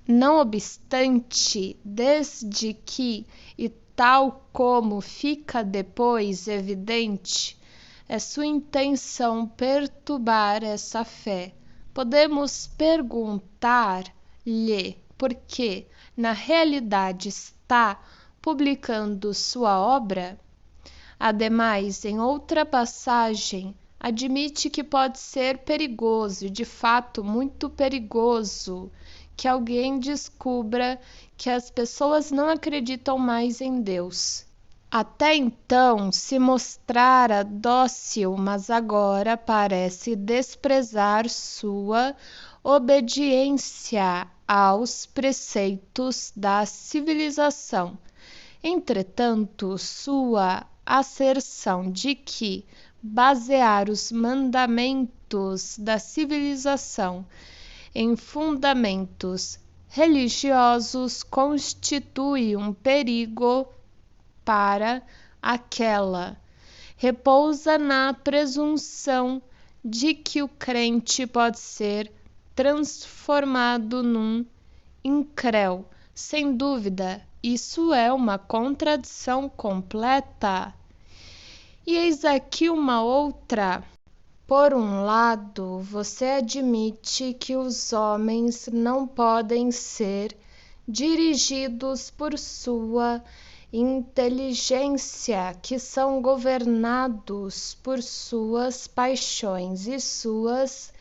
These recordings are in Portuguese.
Não obstante, desde que, e tal como fica depois evidente, é sua intenção perturbar essa fé, podemos perguntar-lhe por que, na realidade, está publicando sua obra? Ademais, em outra passagem, admite que pode ser perigoso, de fato muito perigoso, que alguém descubra que as pessoas não acreditam mais em Deus. Até então se mostrara dócil, mas agora parece desprezar sua obediência aos preceitos da civilização. Entretanto, sua asserção de que basear os mandamentos da civilização em fundamentos religiosos constitui um perigo para aquela. Repousa na presunção de que o crente pode ser transformado num incréu. Sem dúvida, isso é uma contradição completa. E eis aqui uma outra. Por um lado, você admite que os homens não podem ser dirigidos por sua inteligência, que são governados por suas paixões e suas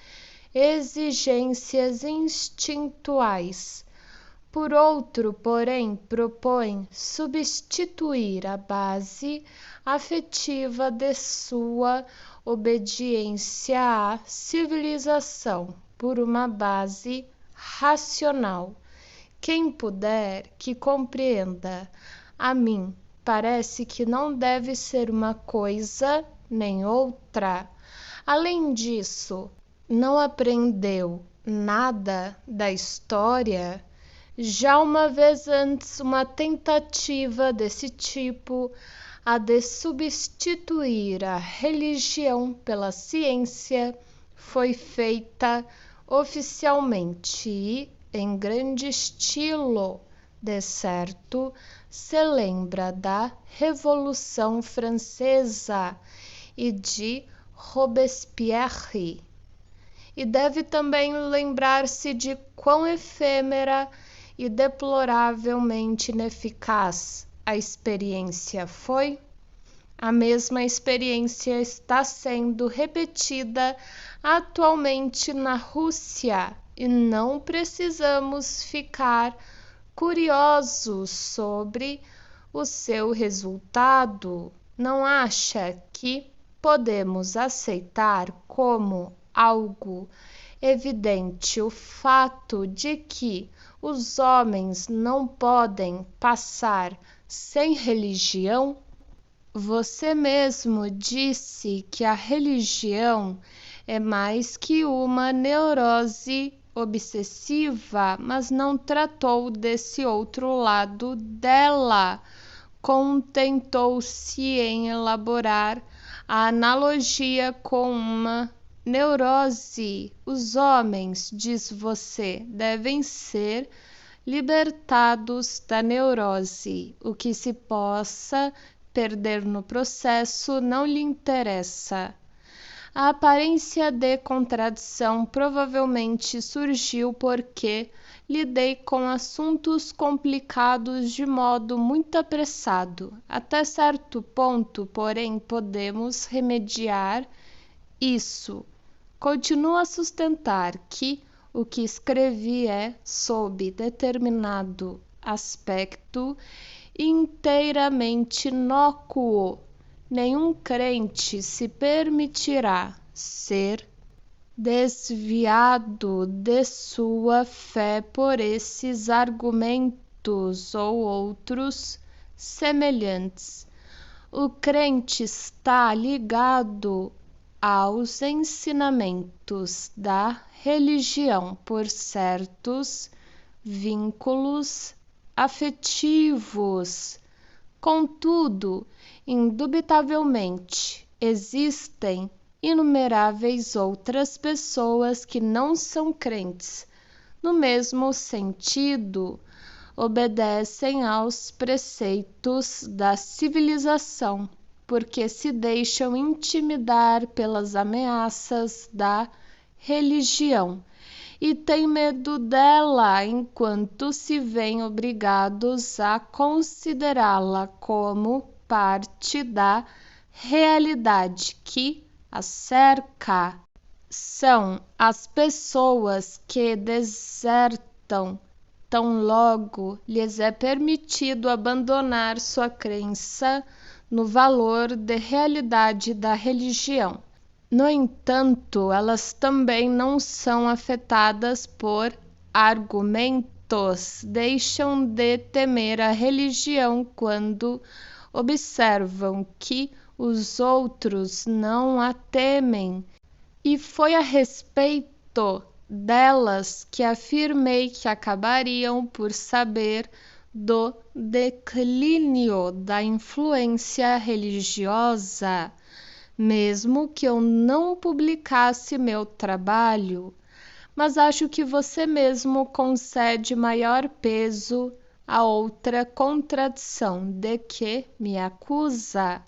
exigências instintuais. Por outro, porém, propõe substituir a base afetiva de sua obediência à civilização por uma base racional. Quem puder, que compreenda. A mim parece que não deve ser uma coisa nem outra. Além disso, não aprendeu nada da história? Já uma vez antes, uma tentativa desse tipo, a de substituir a religião pela ciência, foi feita oficialmente e em grande estilo. De certo, se lembra da Revolução Francesa e de Robespierre. E deve também lembrar-se de quão efêmera e deploravelmente ineficaz a experiência foi. A mesma experiência está sendo repetida atualmente na Rússia e não precisamos ficar curiosos sobre o seu resultado. Não acha que podemos aceitar como algo evidente o fato de que os homens não podem passar sem religião? Você mesmo disse que a religião é mais que uma neurose obsessiva, mas não tratou desse outro lado dela. Contentou-se em elaborar a analogia com uma neurose. Os homens, diz você, devem ser libertados da neurose. O que se possa perder no processo não lhe interessa. A aparência de contradição provavelmente surgiu porque lidei com assuntos complicados de modo muito apressado. Até certo ponto, porém, podemos remediar isso. Continuo a sustentar que o que escrevi é, sob determinado aspecto, inteiramente inócuo. Nenhum crente se permitirá ser desviado de sua fé por esses argumentos ou outros semelhantes. O crente está ligado aos ensinamentos da religião por certos vínculos afetivos. Contudo, indubitavelmente, existem inumeráveis outras pessoas que não são crentes, no mesmo sentido, obedecem aos preceitos da civilização, porque se deixam intimidar pelas ameaças da religião e têm medo dela enquanto se veem obrigados a considerá-la como parte da realidade que a cerca. São as pessoas que desertam tão logo lhes é permitido abandonar sua crença no valor de realidade da religião. No entanto, elas também não são afetadas por argumentos, deixam de temer a religião quando observam que os outros não a temem. E foi a respeito delas que afirmei que acabariam por saber do declínio da influência religiosa, mesmo que eu não publicasse meu trabalho, mas acho que você mesmo concede maior peso a outra contradição de que me acusa,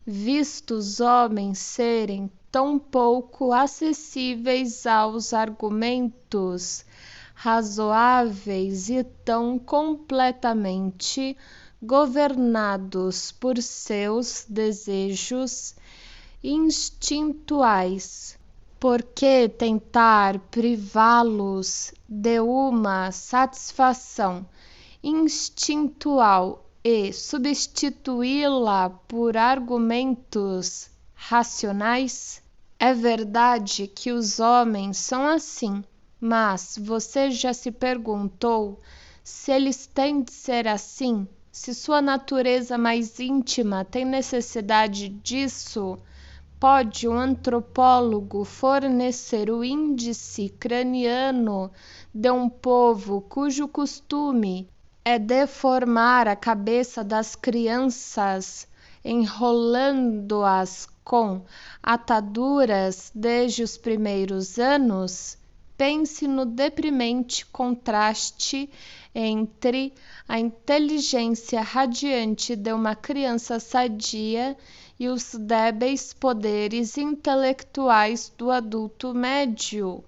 visto os homens serem tão pouco acessíveis aos argumentos razoáveis e tão completamente governados por seus desejos instintuais. Por que tentar privá-los de uma satisfação instintual e substituí-la por argumentos racionais? É verdade que os homens são assim, mas você já se perguntou se eles têm de ser assim? Se sua natureza mais íntima tem necessidade disso? Pode um antropólogo fornecer o índice craniano de um povo cujo costume é deformar a cabeça das crianças, enrolando-as com ataduras desde os primeiros anos? Pense no deprimente contraste entre a inteligência radiante de uma criança sadia e os débeis poderes intelectuais do adulto médio.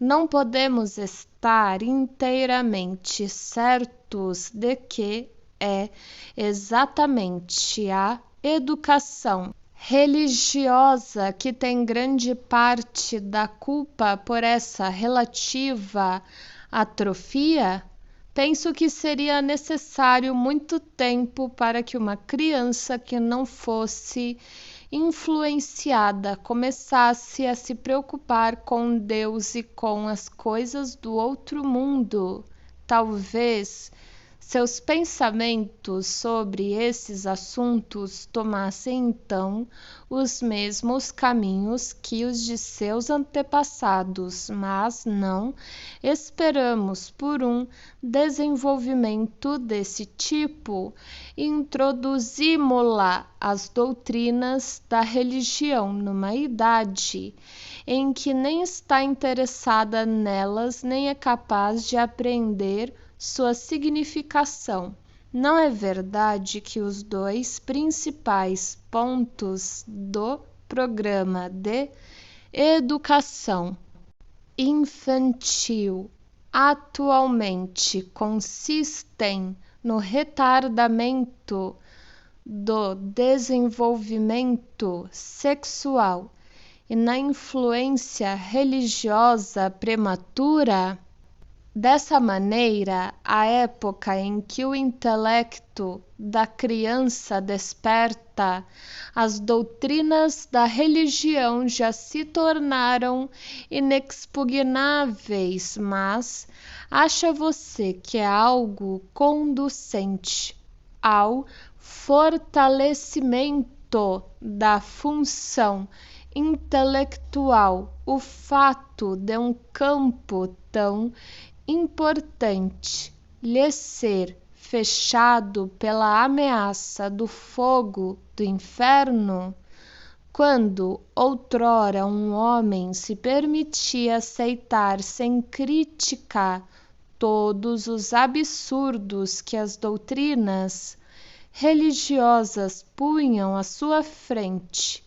Não podemos estar inteiramente certos de que é exatamente a educação religiosa que tem grande parte da culpa por essa relativa atrofia. Penso que seria necessário muito tempo para que uma criança que não fosse influenciada começasse a se preocupar com Deus e com as coisas do outro mundo. Talvez seus pensamentos sobre esses assuntos tomassem então os mesmos caminhos que os de seus antepassados, mas não esperamos por um desenvolvimento desse tipo. Introduzimo-la às doutrinas da religião numa idade em que nem está interessada nelas nem é capaz de apreender sua significação. Não é verdade que os dois principais pontos do programa de educação infantil atualmente consistem no retardamento do desenvolvimento sexual e na influência religiosa prematura? Dessa maneira, a época em que o intelecto da criança desperta, as doutrinas da religião já se tornaram inexpugnáveis, mas acha você que é algo conducente ao fortalecimento da função intelectual o fato de um campo tão importante lhe ser fechado pela ameaça do fogo do inferno? Quando outrora um homem se permitia aceitar sem crítica todos os absurdos que as doutrinas religiosas punham à sua frente,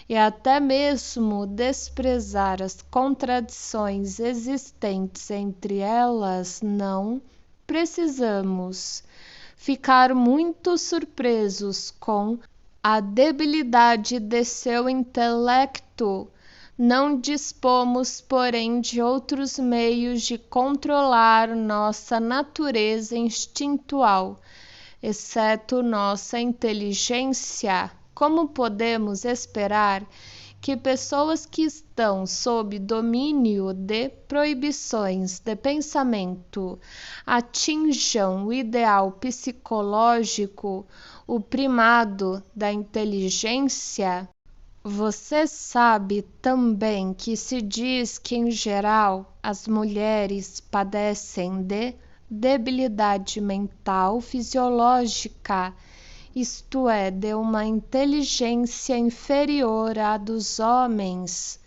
e até mesmo desprezar as contradições existentes entre elas, não precisamos ficar muito surpresos com a debilidade de seu intelecto. Não dispomos, porém, de outros meios de controlar nossa natureza instintual, exceto nossa inteligência. Como podemos esperar que pessoas que estão sob domínio de proibições de pensamento atinjam o ideal psicológico, o primado da inteligência? Você sabe também que se diz que, em geral, as mulheres padecem de debilidade mental fisiológica, isto é, de uma inteligência inferior à dos homens.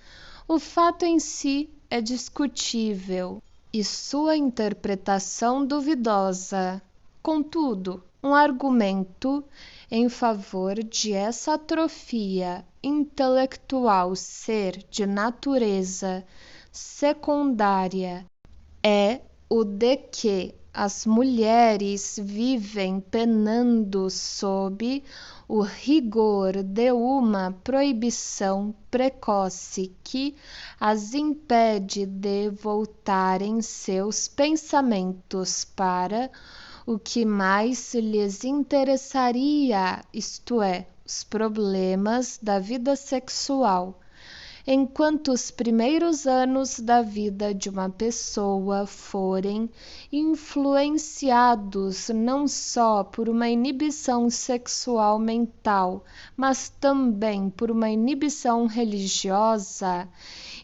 O fato em si é discutível e sua interpretação duvidosa. Contudo, um argumento em favor de essa atrofia intelectual ser de natureza secundária é o de que as mulheres vivem penando sob o rigor de uma proibição precoce que as impede de voltarem seus pensamentos para o que mais lhes interessaria, isto é, os problemas da vida sexual. Enquanto os primeiros anos da vida de uma pessoa forem influenciados não só por uma inibição sexual mental, mas também por uma inibição religiosa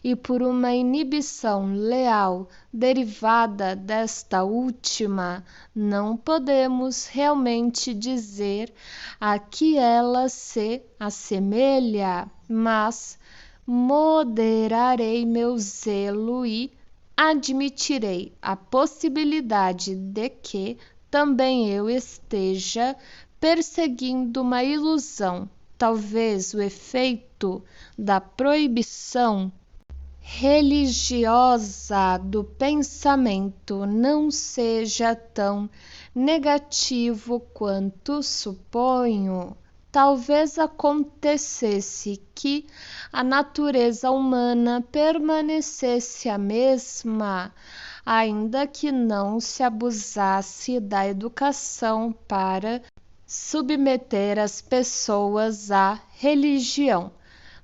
e por uma inibição leal derivada desta última, não podemos realmente dizer a que ela se assemelha, mas moderarei meu zelo e admitirei a possibilidade de que também eu esteja perseguindo uma ilusão. Talvez o efeito da proibição religiosa do pensamento não seja tão negativo quanto suponho. Talvez acontecesse que a natureza humana permanecesse a mesma, ainda que não se abusasse da educação para submeter as pessoas à religião.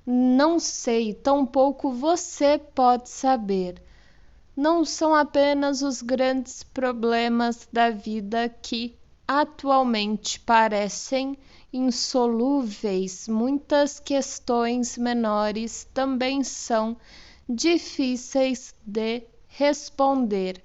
Não sei, tampouco você pode saber. Não são apenas os grandes problemas da vida que atualmente parecem insolúveis, muitas questões menores também são difíceis de responder,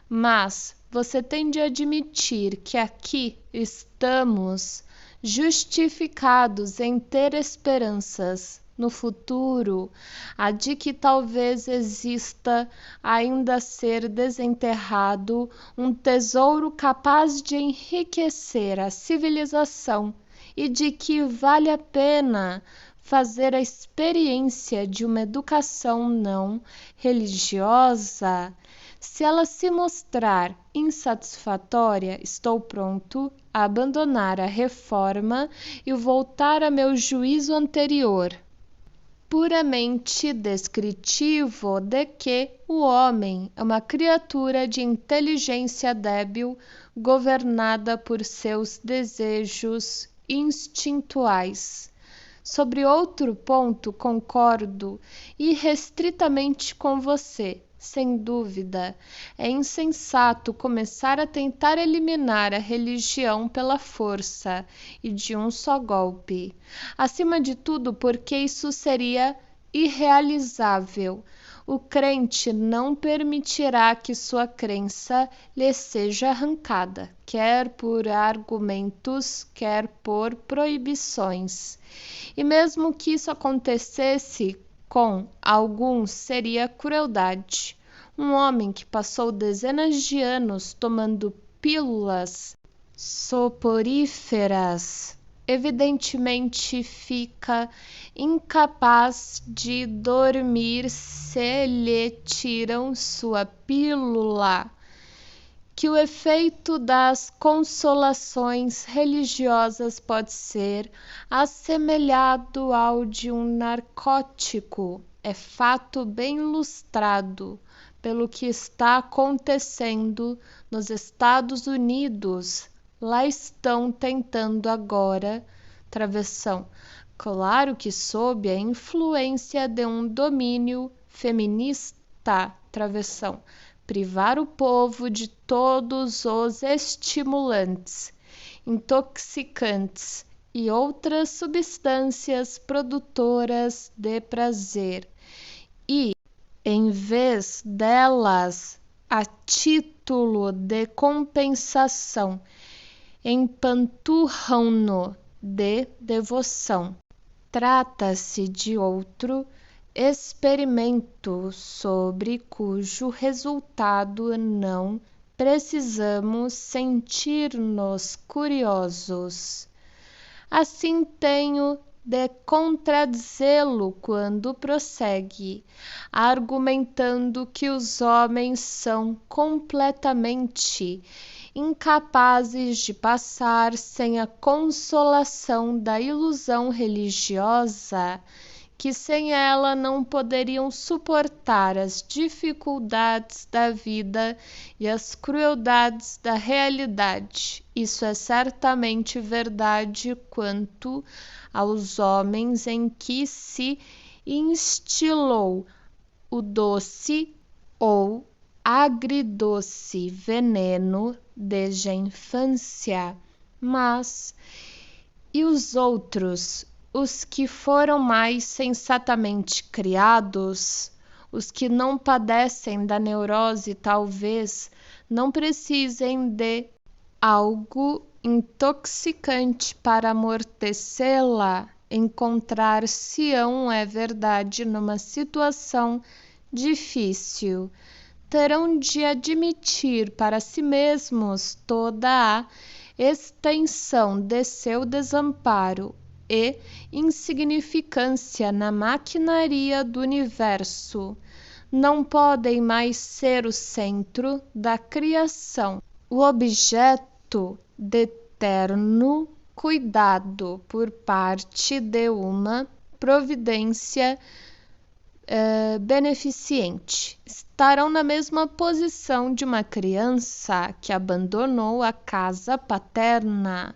mas você tem de admitir que aqui estamos justificados em ter esperanças no futuro, a de que talvez exista ainda a ser desenterrado um tesouro capaz de enriquecer a civilização e de que vale a pena fazer a experiência de uma educação não religiosa. Se ela se mostrar insatisfatória, estou pronto a abandonar a reforma e voltar a meu juízo anterior, puramente descritivo, de que o homem é uma criatura de inteligência débil, governada por seus desejos instintuais. Sobre outro ponto, concordo irrestritamente com você. Sem dúvida, é insensato começar a tentar eliminar a religião pela força e de um só golpe. Acima de tudo, porque isso seria irrealizável. o crente não permitirá que sua crença lhe seja arrancada, quer por argumentos, quer por proibições. E mesmo que isso acontecesse com alguns, seria crueldade. Um homem que passou dezenas de anos tomando pílulas soporíferas evidentemente fica incapaz de dormir se lhe tiram sua pílula, que o efeito das consolações religiosas pode ser assemelhado ao de um narcótico. É fato bem ilustrado pelo que está acontecendo nos Estados Unidos. Lá estão tentando agora, travessão, claro que sob a influência de um domínio feminista, travessão, privar o povo de todos os estimulantes, intoxicantes e outras substâncias produtoras de prazer, e, em vez delas, a título de compensação, empanturram-no de devoção. Trata-se de outro experimento sobre cujo resultado não precisamos sentir-nos curiosos. Assim tenho de contradizê-lo quando prossegue, argumentando que os homens são completamente incapazes de passar sem a consolação da ilusão religiosa, que sem ela não poderiam suportar as dificuldades da vida e as crueldades da realidade. Isso é certamente verdade quanto aos homens em que se instilou o doce ou agridoce veneno desde a infância. Mas e os outros, os que foram mais sensatamente criados, os que não padecem da neurose, talvez não precisem de algo intoxicante para amortecê-la? Encontrar-se-ão, é verdade, numa situação difícil. Terão de admitir para si mesmos toda a extensão de seu desamparo e insignificância na maquinaria do universo. Não podem mais ser o centro da criação, o objeto de eterno cuidado por parte de uma providência beneficente. Estarão na mesma posição de uma criança que abandonou a casa paterna,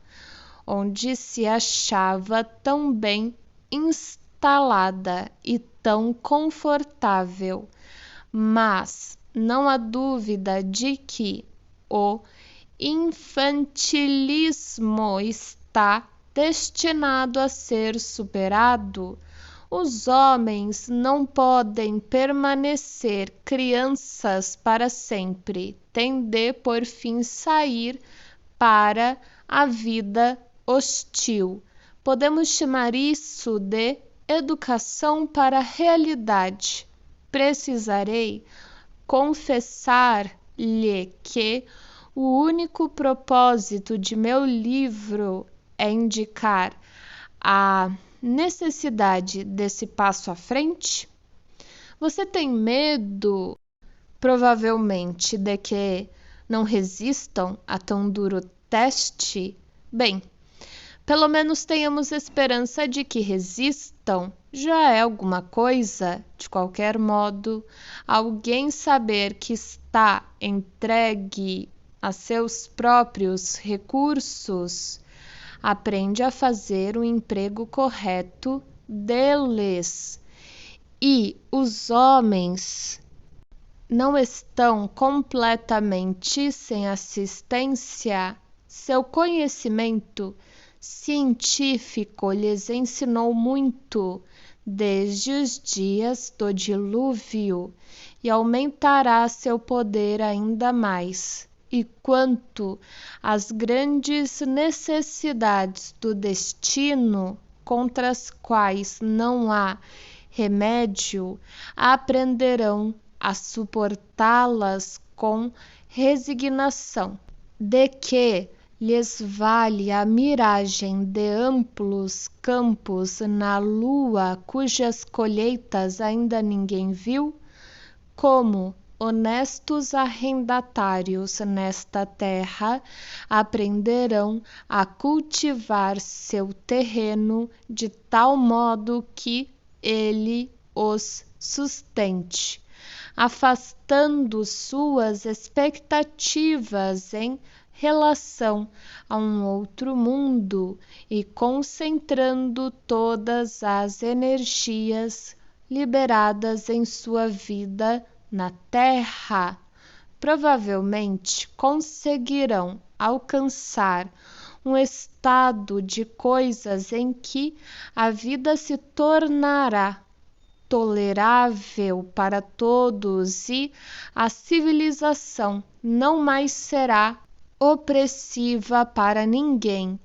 onde se achava tão bem instalada e tão confortável. Mas não há dúvida de que o infantilismo está destinado a ser superado. Os homens não podem permanecer crianças para sempre, têm de por fim sair para a vida hostil. Podemos chamar isso de educação para a realidade. Precisarei confessar-lhe que o único propósito de meu livro é indicar a necessidade desse passo à frente? Você tem medo, provavelmente, de que não resistam a tão duro teste? Bem, pelo menos tenhamos esperança de que resistam. Já é alguma coisa. De qualquer modo, alguém saber que está entregue a seus próprios recursos aprende a fazer o emprego correto deles. E os homens não estão completamente sem assistência. Seu conhecimento científico lhes ensinou muito. desde os dias do dilúvio, e aumentará seu poder ainda mais. E quanto às grandes necessidades do destino, contra as quais não há remédio, aprenderão a suportá-las com resignação, de que lhes vale a miragem de amplos campos na lua, cujas colheitas ainda ninguém viu, como honestos arrendatários nesta terra aprenderão a cultivar seu terreno de tal modo que ele os sustente, afastando suas expectativas em relação a um outro mundo e concentrando todas as energias liberadas em sua vida na Terra, provavelmente conseguirão alcançar um estado de coisas em que a vida se tornará tolerável para todos e a civilização não mais será opressiva para ninguém.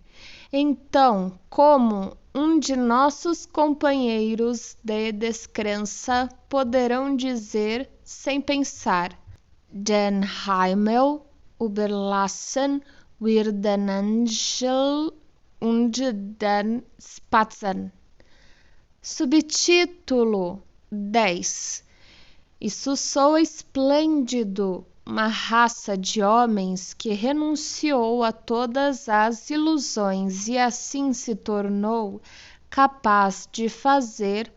Então, como um de nossos companheiros de descrença poderão dizer sem pensar: Den Himmel überlassen wir den Engel und den Spatzen. Subtítulo 10. Isso soa esplêndido, uma raça de homens que renunciou a todas as ilusões e assim se tornou capaz de fazer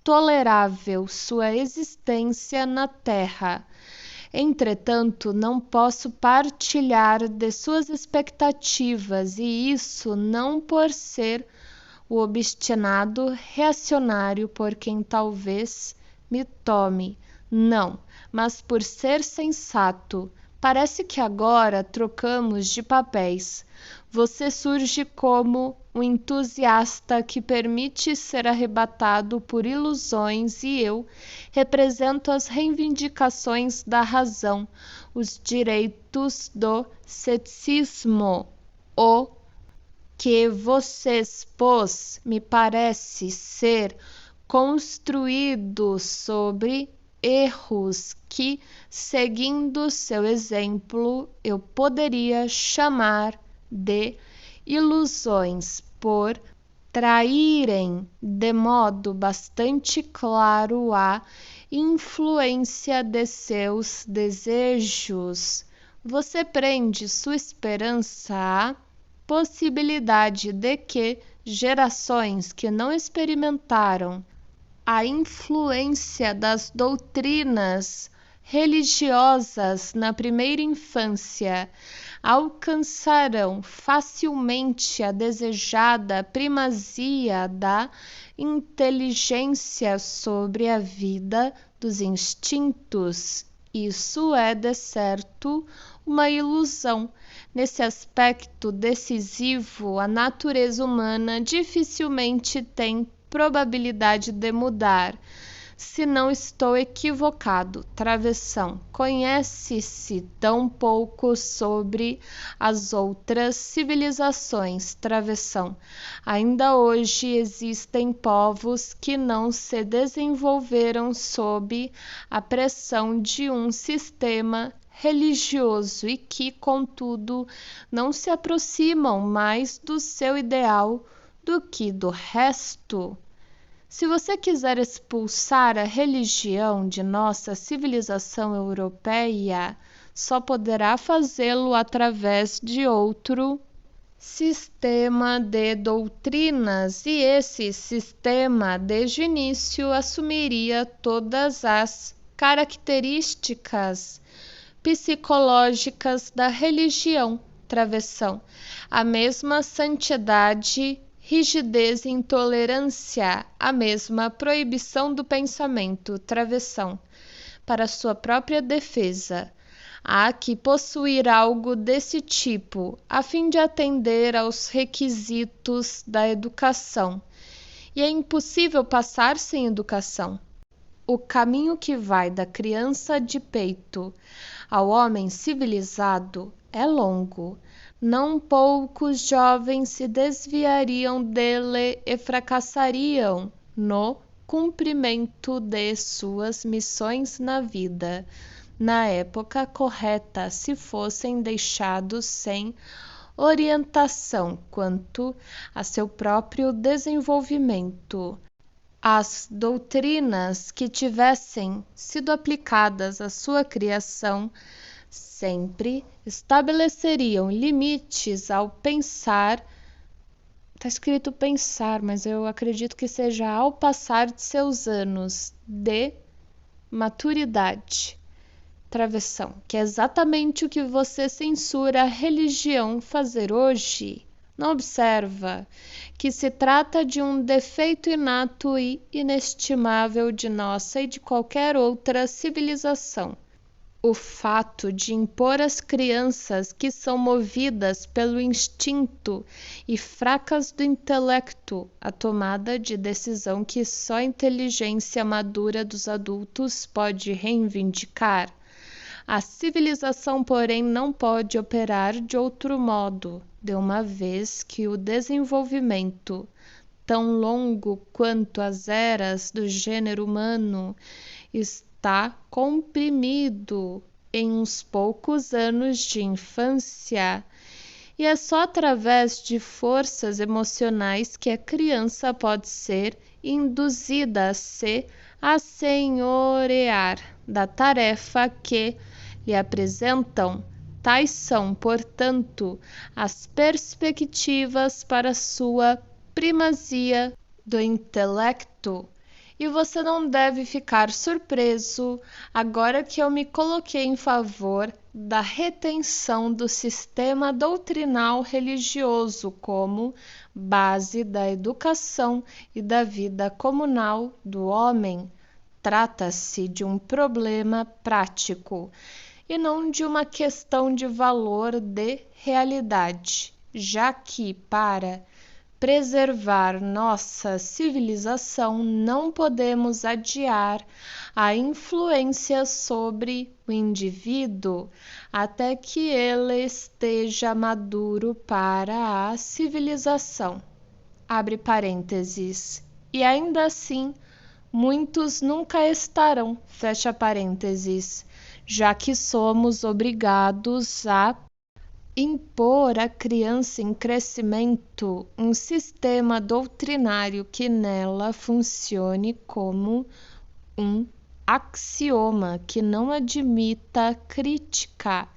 tolerável sua existência na Terra. Entretanto, não posso partilhar de suas expectativas, e isso não por ser o obstinado reacionário por quem talvez me tome, não, mas por ser sensato. Parece que agora trocamos de papéis. Você surge como um entusiasta que permite ser arrebatado por ilusões e eu represento as reivindicações da razão, os direitos do ceticismo. O que você expôs me parece ser construído sobre erros que, seguindo seu exemplo, eu poderia chamar de ilusões, por traírem de modo bastante claro a influência de seus desejos. Você prende sua esperança à possibilidade de que gerações que não experimentaram a influência das doutrinas religiosas na primeira infância alcançarão facilmente a desejada primazia da inteligência sobre a vida dos instintos. Isso é, de certo, uma ilusão. Nesse aspecto decisivo, a natureza humana dificilmente tem probabilidade de mudar. Se não estou equivocado, travessão, conhece-se tão pouco sobre as outras civilizações, travessão. Ainda hoje existem povos que não se desenvolveram sob a pressão de um sistema religioso e que, contudo, não se aproximam mais do seu ideal do que do resto. Se você quiser expulsar a religião de nossa civilização europeia, só poderá fazê-lo através de outro sistema de doutrinas, e esse sistema, desde o início, assumiria todas as características psicológicas da religião, travessão, a mesma santidade, rigidez e intolerância, a mesma proibição do pensamento, travessão, para sua própria defesa. Há que possuir algo desse tipo, a fim de atender aos requisitos da educação. e é impossível passar sem educação. O caminho que vai da criança de peito ao homem civilizado é longo. Não poucos jovens se desviariam dele e fracassariam no cumprimento de suas missões na vida, na época correta, se fossem deixados sem orientação quanto a seu próprio desenvolvimento. As doutrinas que tivessem sido aplicadas à sua criação sempre estabeleceriam limites ao pensar. Está escrito pensar, mas eu acredito que seja ao passar de seus anos de maturidade. Travessão, que é exatamente o que você censura a religião fazer hoje. Não observa que se trata de um defeito inato e inestimável de nossa e de qualquer outra civilização. O fato de impor às crianças que são movidas pelo instinto e fracas do intelecto a tomada de decisão que só a inteligência madura dos adultos pode reivindicar. A civilização, porém, não pode operar de outro modo, de uma vez que o desenvolvimento, tão longo quanto as eras do gênero humano, está comprimido em uns poucos anos de infância, e é só através de forças emocionais que a criança pode ser induzida a se assenhorear da tarefa que lhe apresentam. Tais são, portanto, as perspectivas para sua primazia do intelecto. E você não deve ficar surpreso agora que eu me coloquei em favor da retenção do sistema doutrinal religioso como base da educação e da vida comunal do homem. Trata-se de um problema prático e não de uma questão de valor de realidade, já que para preservar nossa civilização não podemos adiar a influência sobre o indivíduo até que ele esteja maduro para a civilização. Abre parênteses. E ainda assim, muitos nunca estarão, fecha parênteses, já que somos obrigados a impor à criança em crescimento um sistema doutrinário que nela funcione como um axioma que não admita crítica.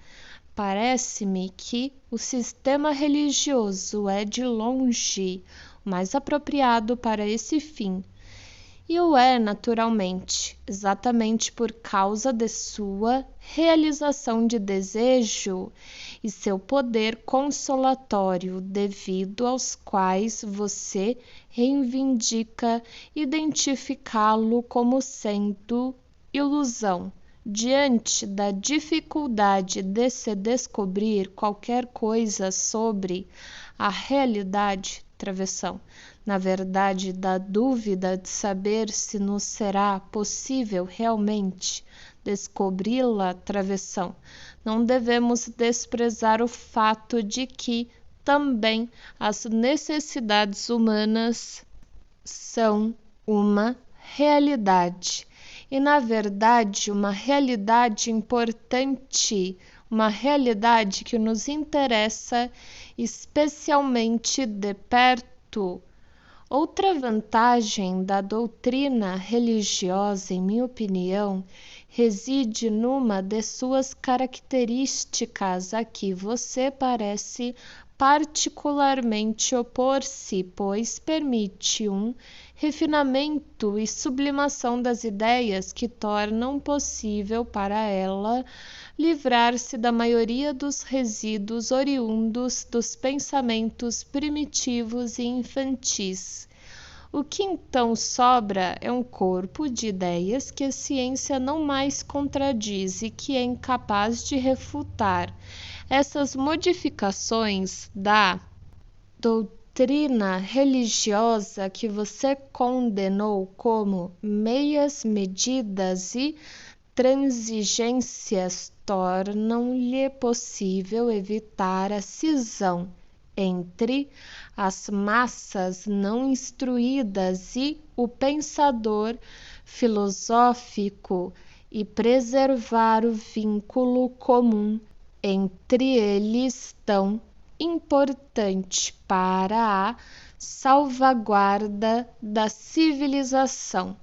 Parece-me que o sistema religioso é de longe o mais apropriado para esse fim. E o é, naturalmente, exatamente por causa de sua realização de desejo e seu poder consolatório, devido aos quais você reivindica identificá-lo como sendo ilusão. Diante da dificuldade de se descobrir qualquer coisa sobre a realidade, travessão, na verdade, da dúvida de saber se nos será possível realmente descobri-la, travessão, não devemos desprezar o fato de que também as necessidades humanas são uma realidade. E, na verdade, uma realidade importante, uma realidade que nos interessa especialmente de perto. Outra vantagem da doutrina religiosa, em minha opinião, reside numa de suas características a que você parece particularmente opor-se, pois permite um refinamento e sublimação das ideias que tornam possível para ela livrar-se da maioria dos resíduos oriundos dos pensamentos primitivos e infantis. O que então sobra é um corpo de ideias que a ciência não mais contradiz e que é incapaz de refutar. Essas modificações da doutrina doutrina religiosa que você condenou como meias medidas e transigências tornam-lhe possível evitar a cisão entre as massas não instruídas e o pensador filosófico e preservar o vínculo comum entre eles tão importante para a salvaguarda da civilização.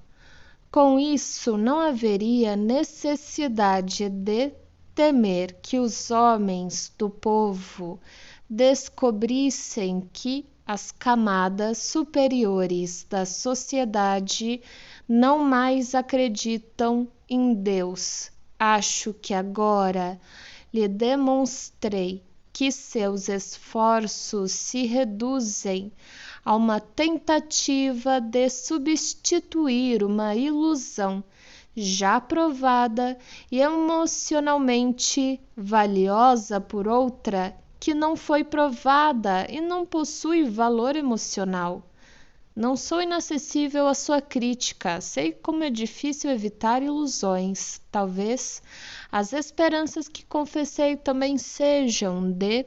Com isso, não haveria necessidade de temer que os homens do povo descobrissem que as camadas superiores da sociedade não mais acreditam em Deus. Acho que agora lhe demonstrei que seus esforços se reduzem a uma tentativa de substituir uma ilusão já provada e emocionalmente valiosa por outra que não foi provada e não possui valor emocional. Não sou inacessível à sua crítica, sei como é difícil evitar ilusões. Talvez as esperanças que confessei também sejam de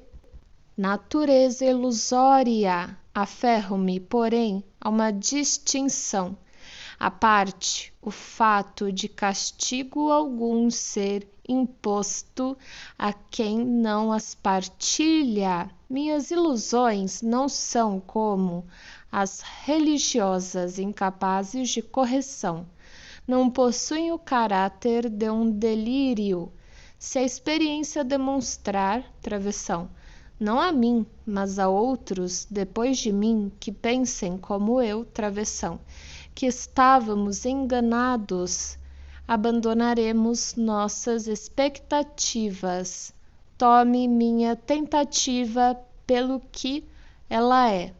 natureza ilusória. Aferro-me, porém, a uma distinção. À parte o fato de castigo algum ser imposto a quem não as partilha. Minhas ilusões não são como as religiosas incapazes de correção. Não possuem o caráter de um delírio. Se a experiência demonstrar travessão, não a mim, mas a outros depois de mim que pensem como eu, travessão, que estávamos enganados, abandonaremos nossas expectativas. Tome minha tentativa pelo que ela é.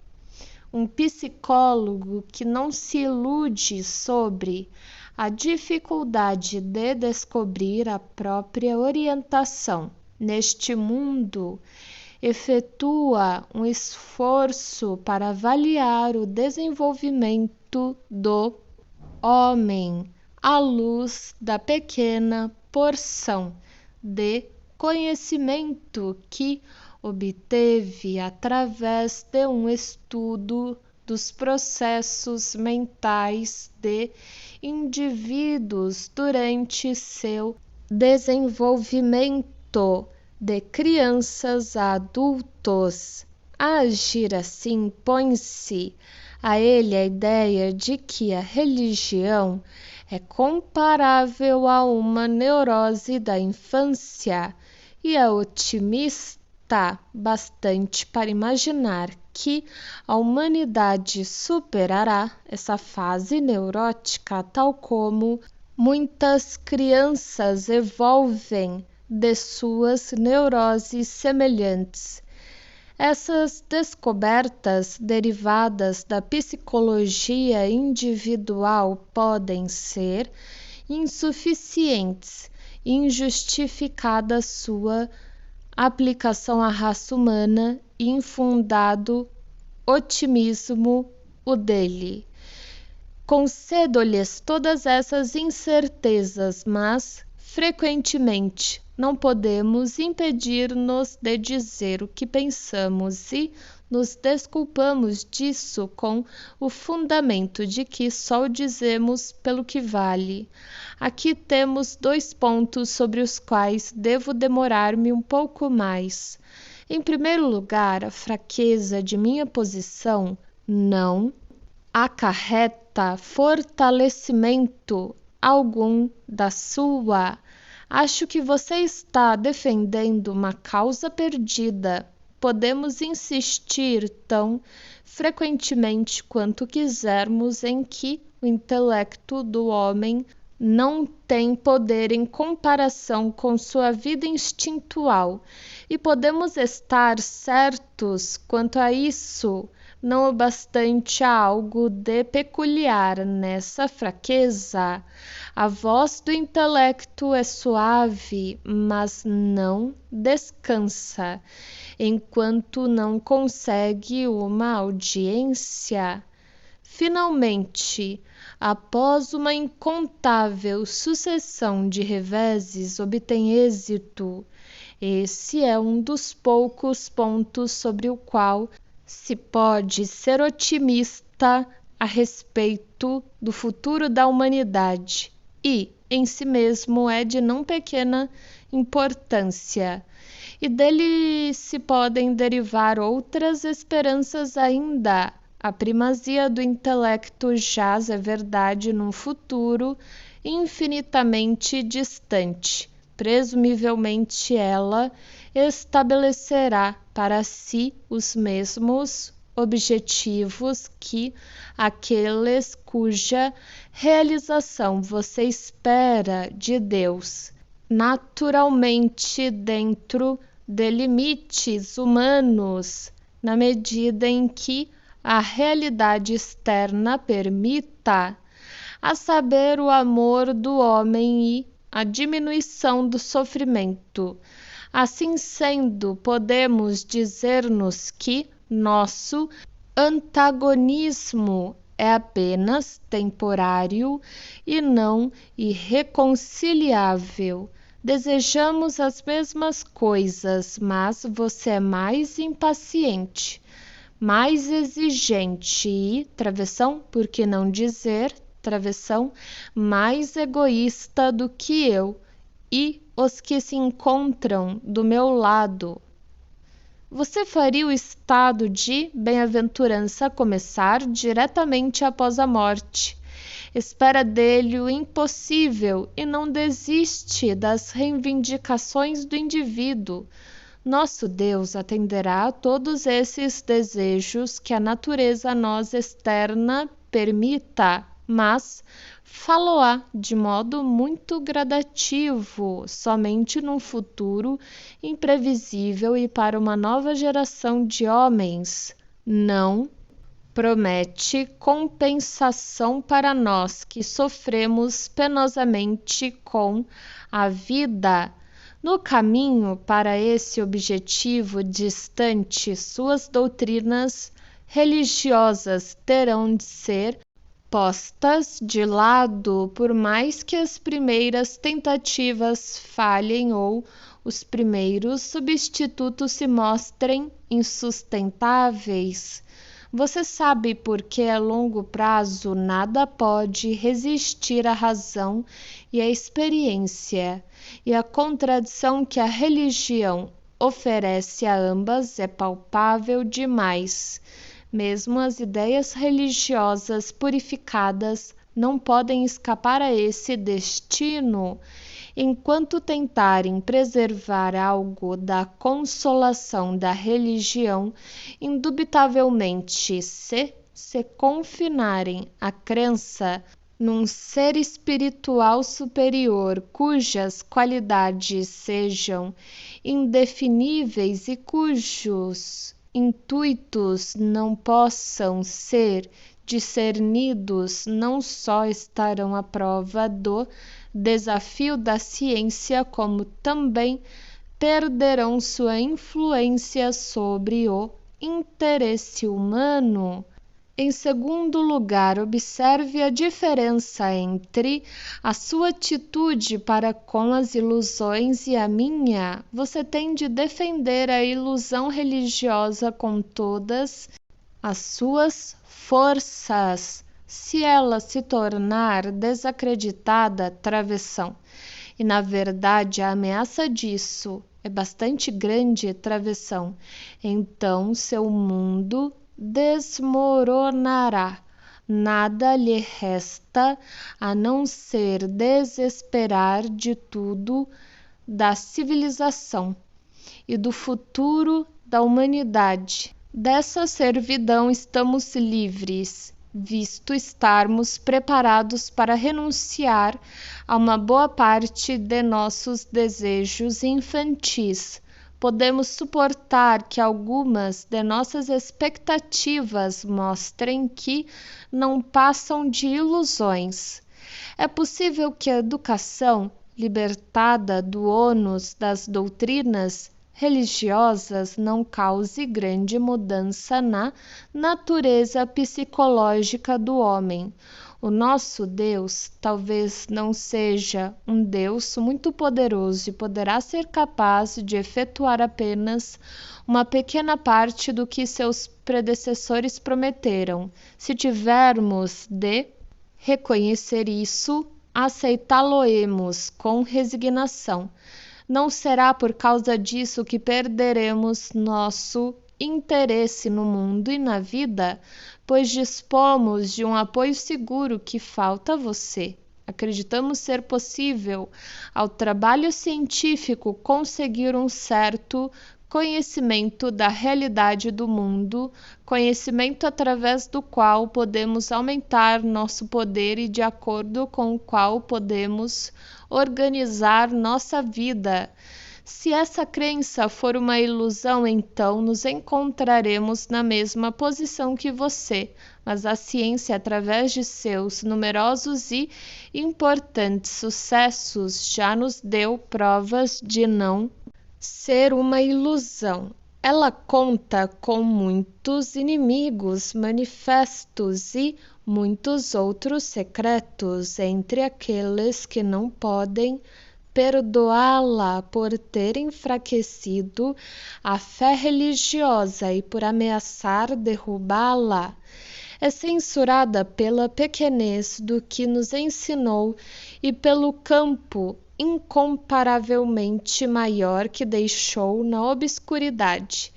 Um psicólogo que não se ilude sobre a dificuldade de descobrir a própria orientação neste mundo efetua um esforço para avaliar o desenvolvimento do homem à luz da pequena porção de conhecimento que obteve através de um estudo dos processos mentais de indivíduos durante seu desenvolvimento de crianças a adultos. A agir assim, põe-se a ele a ideia de que a religião é comparável a uma neurose da infância e é otimista bastante para imaginar que a humanidade superará essa fase neurótica, tal como muitas crianças evolvem de suas neuroses semelhantes. Essas descobertas derivadas da psicologia individual podem ser insuficientes e injustificada sua aplicação à raça humana e infundado otimismo o dele. Concedo-lhes todas essas incertezas, mas frequentemente não podemos impedir-nos de dizer o que pensamos e nos desculpamos disso com o fundamento de que só o dizemos pelo que vale. Aqui temos 2 pontos sobre os quais devo demorar-me um pouco mais. Em primeiro lugar, a fraqueza de minha posição não acarreta fortalecimento algum da sua. Acho que você está defendendo uma causa perdida. Podemos insistir tão frequentemente quanto quisermos em que o intelecto do homem não tem poder em comparação com sua vida instintual, e podemos estar certos quanto a isso, Não obstante há algo de peculiar nessa fraqueza. A voz do intelecto é suave, mas não descansa, enquanto não consegue uma audiência. Finalmente, após uma incontável sucessão de reveses, obtém êxito. Esse é um dos poucos pontos sobre o qual se pode ser otimista a respeito do futuro da humanidade e, em si mesmo, é de não pequena importância. E dele se podem derivar outras esperanças ainda. A primazia do intelecto jaz, é verdade, num futuro infinitamente distante. Presumivelmente ela estabelecerá para si os mesmos objetivos que aqueles cuja realização você espera de Deus, naturalmente dentro de limites humanos, na medida em que a realidade externa permita, a saber, o amor do homem e a diminuição do sofrimento. Assim sendo, podemos dizer-nos que nosso antagonismo é apenas temporário e não irreconciliável. Desejamos as mesmas coisas, mas você é mais impaciente, mais exigente e, travessão, por que não dizer, travessão, mais egoísta do que eu e os que se encontram do meu lado. Você faria o estado de bem-aventurança começar diretamente após a morte. Espera dele o impossível e não desiste das reivindicações do indivíduo. Nosso Deus atenderá a todos esses desejos que a natureza a nós externa permita, mas falo-á de modo muito gradativo, somente num futuro imprevisível e para uma nova geração de homens. Não promete compensação para nós que sofremos penosamente com a vida. No caminho para esse objetivo distante, suas doutrinas religiosas terão de ser postas de lado, por mais que as primeiras tentativas falhem ou os primeiros substitutos se mostrem insustentáveis. Você sabe por que a longo prazo nada pode resistir à razão e à experiência, e a contradição que a religião oferece a ambas é palpável demais. Mesmo as ideias religiosas purificadas não podem escapar a esse destino. Enquanto tentarem preservar algo da consolação da religião, indubitavelmente se confinarem à crença num ser espiritual superior cujas qualidades sejam indefiníveis e cujos intuitos não possam ser discernidos, não só estarão à prova do desafio da ciência, como também perderão sua influência sobre o interesse humano. Em segundo lugar, observe a diferença entre a sua atitude para com as ilusões e a minha. Você tem de defender a ilusão religiosa com todas as suas forças. Se ela se tornar desacreditada, travessão. E, na verdade, a ameaça disso é bastante grande, travessão. Então, seu mundo desmoronará. Nada lhe resta a não ser desesperar de tudo, da civilização e do futuro da humanidade. Dessa servidão estamos livres, visto estarmos preparados para renunciar a uma boa parte de nossos desejos infantis, podemos suportar que algumas de nossas expectativas mostrem que não passam de ilusões. É possível que a educação, libertada do ônus das doutrinas religiosas, não cause grande mudança na natureza psicológica do homem. O nosso Deus talvez não seja um Deus muito poderoso e poderá ser capaz de efetuar apenas uma pequena parte do que seus predecessores prometeram. Se tivermos de reconhecer isso, aceitá-lo-emos com resignação. Não será por causa disso que perderemos nosso interesse no mundo e na vida, pois dispomos de um apoio seguro que falta a você. Acreditamos ser possível ao trabalho científico conseguir um certo conhecimento da realidade do mundo, conhecimento através do qual podemos aumentar nosso poder e de acordo com o qual podemos organizar nossa vida. Se essa crença for uma ilusão, então nos encontraremos na mesma posição que você, mas a ciência, através de seus numerosos e importantes sucessos, já nos deu provas de não ser uma ilusão. Ela conta com muitos inimigos manifestos e muitos outros secretos entre aqueles que não podem perdoá-la por ter enfraquecido a fé religiosa e por ameaçar derrubá-la. É censurada pela pequenez do que nos ensinou e pelo campo incomparavelmente maior que deixou na obscuridade.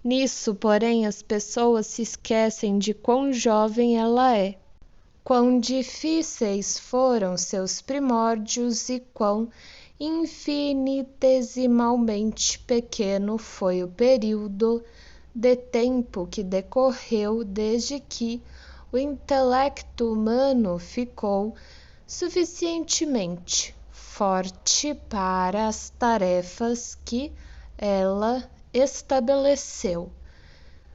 Nisso, porém, as pessoas se esquecem de quão jovem ela é, quão difíceis foram seus primórdios e quão infinitesimalmente pequeno foi o período de tempo que decorreu desde que o intelecto humano ficou suficientemente forte para as tarefas que ela estabeleceu.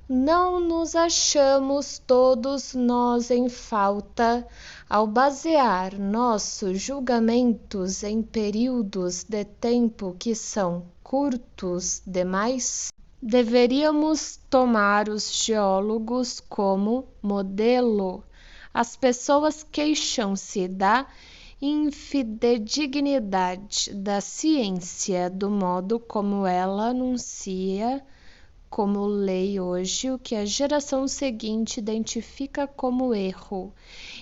Não nos achamos todos nós em falta ao basear nossos julgamentos em períodos de tempo que são curtos demais? Deveríamos tomar os geólogos como modelo. As pessoas queixam-se da infidedignidade da ciência, do modo como ela anuncia como lei hoje o que a geração seguinte identifica como erro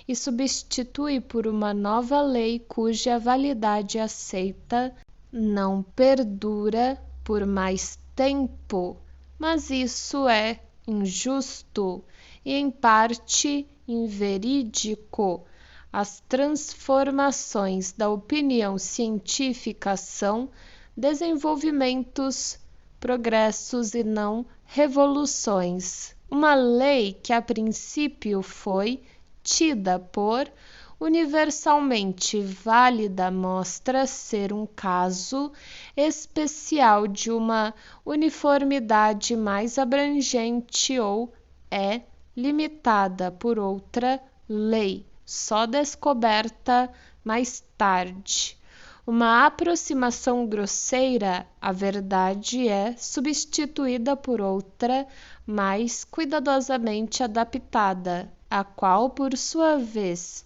e substitui por uma nova lei cuja validade aceita não perdura por mais tempo. Mas isso é injusto e em parte inverídico. As transformações da opinião científica são desenvolvimentos, progressos e não revoluções. Uma lei que a princípio foi tida por universalmente válida mostra ser um caso especial de uma uniformidade mais abrangente ou é limitada por outra lei, só descoberta mais tarde. Uma aproximação grosseira à verdade é substituída por outra mais cuidadosamente adaptada, a qual, por sua vez,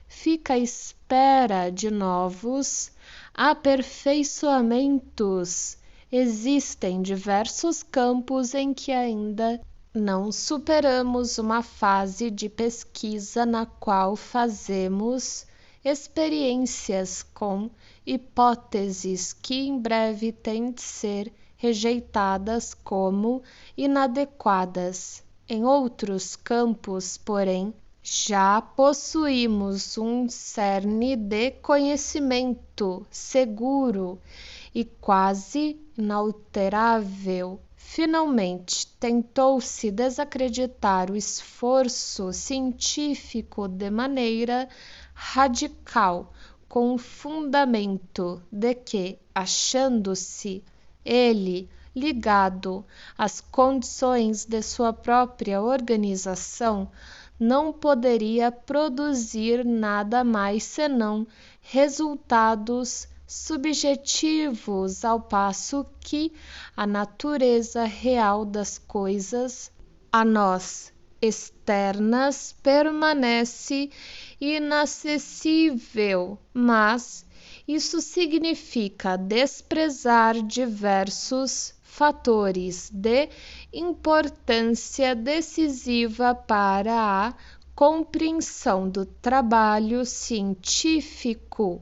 fica à espera de novos aperfeiçoamentos. Existem diversos campos em que ainda não superamos uma fase de pesquisa na qual fazemos experiências com hipóteses que em breve têm de ser rejeitadas como inadequadas. Em outros campos, porém, já possuímos um cerne de conhecimento seguro e quase inalterável. Finalmente, tentou-se desacreditar o esforço científico de maneira radical, com o fundamento de que, achando-se ele ligado às condições de sua própria organização, não poderia produzir nada mais senão resultados subjetivos, ao passo que a natureza real das coisas, a nós externas, permanece inacessível, mas isso significa desprezar diversos fatores de importância decisiva para a compreensão do trabalho científico.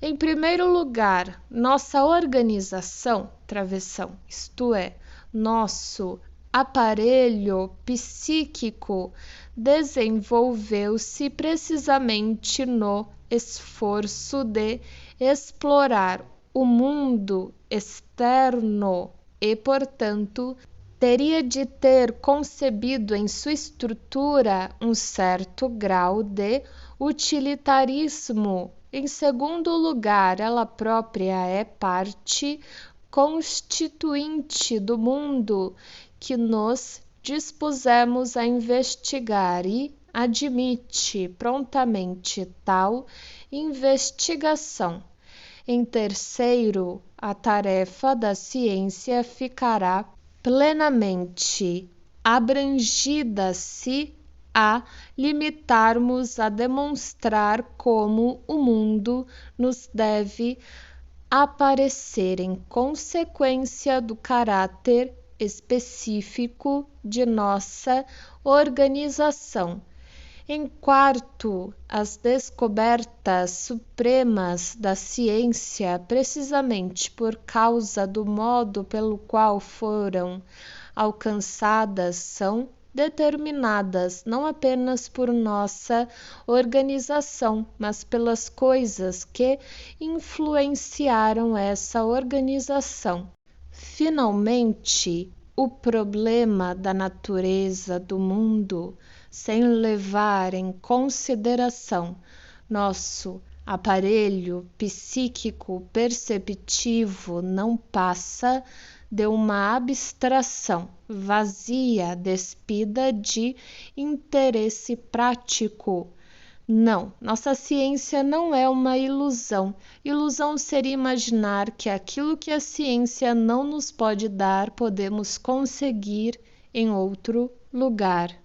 Em primeiro lugar, nossa organização, travessão, isto é, nosso aparelho psíquico, desenvolveu-se precisamente no esforço de explorar o mundo externo e, portanto, teria de ter concebido em sua estrutura um certo grau de utilitarismo. Em segundo lugar, ela própria é parte constituinte do mundo que nos dispusemos a investigar e admite prontamente tal investigação. Em terceiro, a tarefa da ciência ficará plenamente abrangida se a limitarmos a demonstrar como o mundo nos deve aparecer em consequência do caráter específico de nossa organização. Em quarto, as descobertas supremas da ciência, precisamente por causa do modo pelo qual foram alcançadas, são determinadas não apenas por nossa organização, mas pelas coisas que influenciaram essa organização. Finalmente, o problema da natureza do mundo, sem levar em consideração nosso aparelho psíquico perceptivo, não passa de uma abstração vazia, despida de interesse prático. Não, nossa ciência não é uma ilusão. Ilusão seria imaginar que aquilo que a ciência não nos pode dar, podemos conseguir em outro lugar.